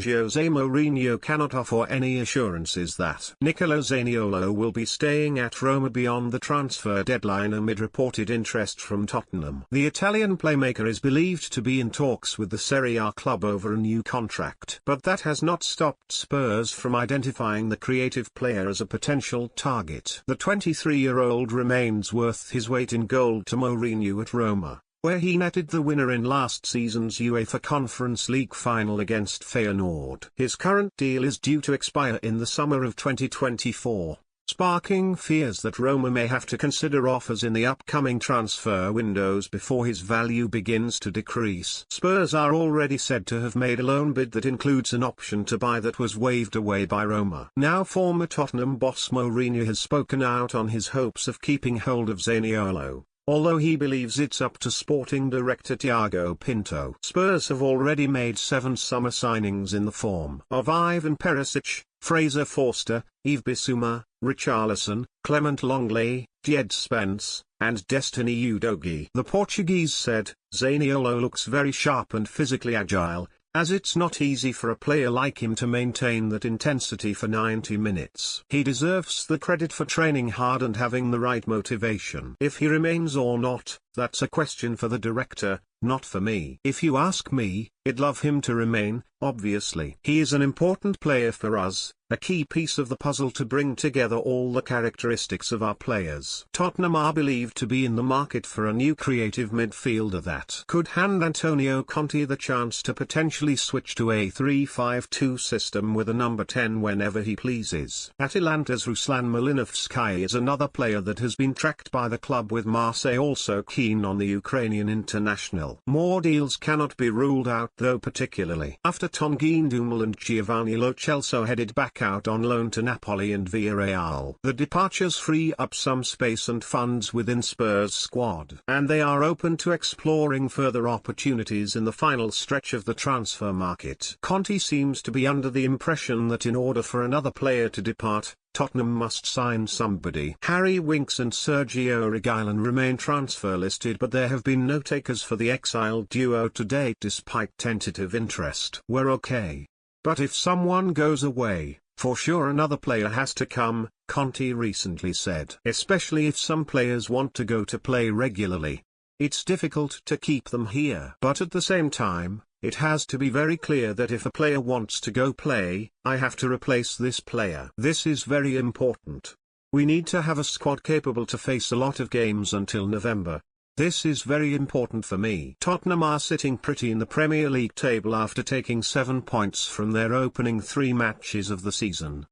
Jose Mourinho cannot offer any assurances that Nicolo Zaniolo will be staying at Roma beyond the transfer deadline amid reported interest from Tottenham. The Italian playmaker is believed to be in talks with the Serie A club over a new contract, but that has not stopped Spurs from identifying the creative player as a potential target. The 23-year-old remains worth his weight in gold to Mourinho at Roma, where he netted the winner in last season's UEFA Conference League final against Feyenoord. His current deal is due to expire in the summer of 2024, sparking fears that Roma may have to consider offers in the upcoming transfer windows before his value begins to decrease. Spurs are already said to have made a loan bid that includes an option to buy that was waved away by Roma. Now former Tottenham boss Mourinho has spoken out on his hopes of keeping hold of Zaniolo, although he believes it's up to sporting director Thiago Pinto. Spurs have already made 7 summer signings in the form of Ivan Perisic, Fraser Forster, Yves Bissouma, Richarlison, Clement Longley, Jed Spence, and Destiny Udogie. The Portuguese said, "Zaniolo looks very sharp and physically agile, as it's not easy for a player like him to maintain that intensity for 90 minutes. He deserves the credit for training hard and having the right motivation. If he remains or not, that's a question for the director, not for me. If you ask me, I'd love him to remain, obviously. He is an important player for us, a key piece of the puzzle to bring together all the characteristics of our players." Tottenham are believed to be in the market for a new creative midfielder that could hand Antonio Conte the chance to potentially switch to a 3-5-2 system with a number 10 whenever he pleases. Atalanta's Ruslan Malinovskyi is another player that has been tracked by the club, with Marseille also keen on the Ukrainian international. More deals cannot be ruled out though, particularly after Tanguy Ndombele and Giovanni Lo Celso headed back out on loan to Napoli and Villarreal. The departures free up some space and funds within Spurs' squad, and they are open to exploring further opportunities in the final stretch of the transfer market. Conte seems to be under the impression that in order for another player to depart, Tottenham must sign somebody. Harry Winks and Sergio Reguilon remain transfer listed, but there have been no takers for the exiled duo to date despite tentative interest. "We're okay. But if someone goes away, for sure another player has to come," Conte recently said. "Especially if some players want to go to play regularly. It's difficult to keep them here. But at the same time, it has to be very clear that if a player wants to go play, I have to replace this player. This is very important. We need to have a squad capable to face a lot of games until November. This is very important for me." Tottenham are sitting pretty in the Premier League table after taking 7 points from their opening 3 matches of the season.